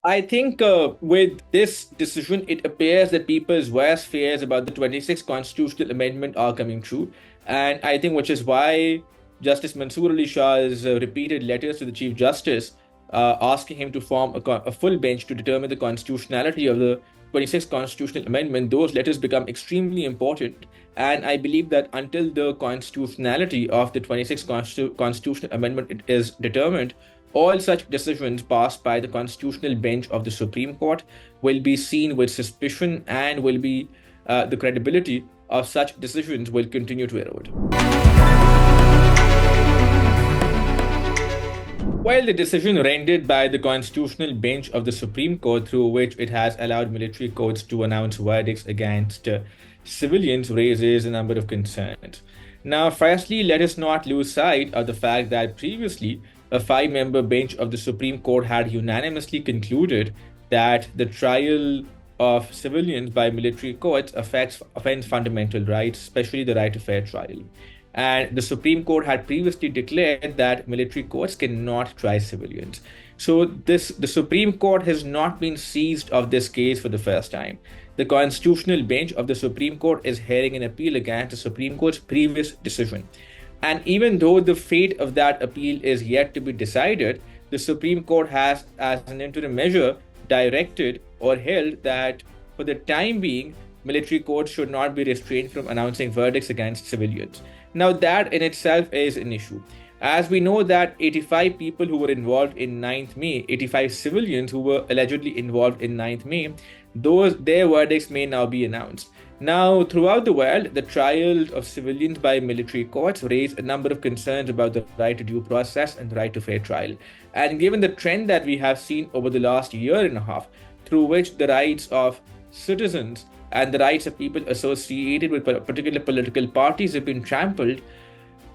I think with this decision, it appears that people's worst fears about the 26th constitutional amendment are coming true. And I think which is why Justice Mansoor Ali Shah's repeated letters to the Chief Justice asking him to form a full bench to determine the constitutionality of the 26th constitutional amendment, those letters become extremely important. And I believe that until the constitutionality of the 26th constitutional amendment is determined, all such decisions passed by the constitutional bench of the Supreme Court will be seen with suspicion and will be the credibility of such decisions will continue to erode. While the decision rendered by the constitutional bench of the Supreme Court, through which it has allowed military courts to announce verdicts against civilians, raises a number of concerns. Now, firstly, let us not lose sight of the fact that previously a five-member bench of the Supreme Court had unanimously concluded that the trial of civilians by military courts offends fundamental rights, especially the right to fair trial. And the Supreme Court had previously declared that military courts cannot try civilians. So the Supreme Court has not been seized of this case for the first time. The constitutional bench of the Supreme Court is hearing an appeal against the Supreme Court's previous decision. And even though the fate of that appeal is yet to be decided, the Supreme Court has, as an interim measure, directed or held that for the time being, military courts should not be restrained from announcing verdicts against civilians. Now, that in itself is an issue. As we know that 85 people who were involved in 9th May, 85 civilians who were allegedly involved in 9th May, their verdicts may now be announced. Now, throughout the world, the trials of civilians by military courts raise a number of concerns about the right to due process and the right to fair trial. And given the trend that we have seen over the last year and a half, through which the rights of citizens and the rights of people associated with particular political parties have been trampled,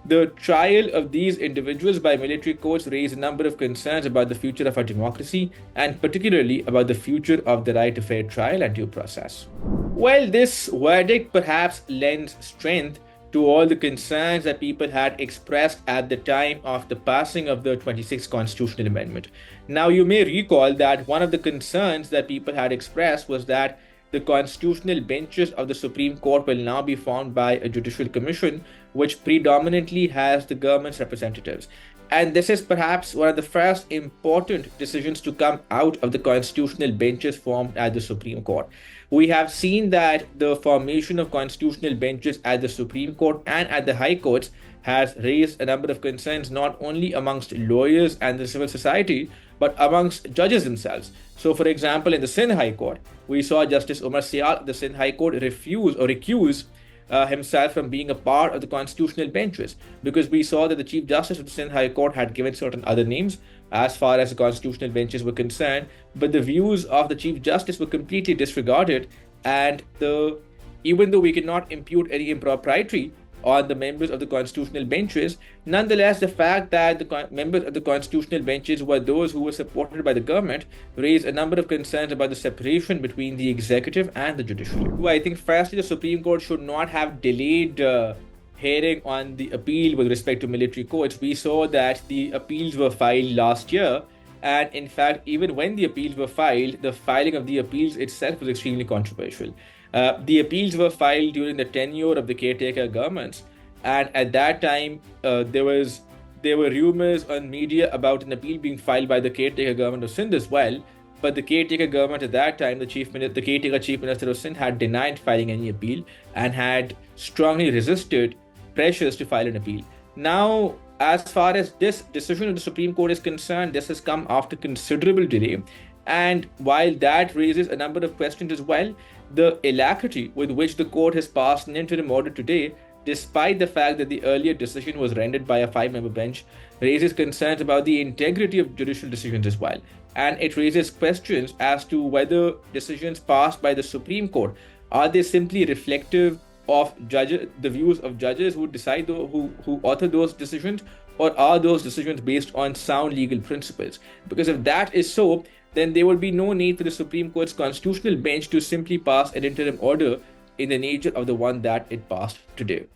the trial of these individuals by military courts raise a number of concerns about the future of our democracy and particularly about the future of the right to fair trial and due process. While this verdict perhaps lends strength to all the concerns that people had expressed at the time of the passing of the 26th Constitutional Amendment. Now, you may recall that one of the concerns that people had expressed was that the constitutional benches of the Supreme Court will now be formed by a judicial commission, which predominantly has the government's representatives. And this is perhaps one of the first important decisions to come out of the constitutional benches formed at the Supreme Court. We have seen that the formation of constitutional benches at the Supreme Court and at the High Courts has raised a number of concerns not only amongst lawyers and the civil society, but amongst judges themselves. So, for example, in the Sindh High Court, we saw Justice Umar Syal of the Sindh High Court refuse or recuse himself from being a part of the constitutional benches because we saw that the Chief Justice of the Sindh High Court had given certain other names as far as the constitutional benches were concerned, but the views of the Chief Justice were completely disregarded, and even though we cannot impute any impropriety on the members of the constitutional benches, nonetheless, the fact that the members of the constitutional benches were those who were supported by the government raised a number of concerns about the separation between the executive and the judiciary. I think, firstly, the Supreme Court should not have delayed hearing on the appeal with respect to military courts. We saw that the appeals were filed last year. And in fact, even when the appeals were filed, the filing of the appeals itself was extremely controversial. The appeals were filed during the tenure of the caretaker governments, and at that time, there were rumors on media about an appeal being filed by the caretaker government of Sindh as well. But the caretaker government at that time, the caretaker chief minister of Sindh, had denied filing any appeal and had strongly resisted pressures to file an appeal. Now, as far as this decision of the Supreme Court is concerned, this has come after considerable delay. And while that raises a number of questions as well, the alacrity with which the court has passed an interim order today, despite the fact that the earlier decision was rendered by a five-member bench, raises concerns about the integrity of judicial decisions as well. And it raises questions as to whether decisions passed by the Supreme Court are they simply reflective of the views of judges who decide who author those decisions, or are those decisions based on sound legal principles? Because if that is so, then there would be no need for the Supreme Court's constitutional bench to simply pass an interim order in the nature of the one that it passed today.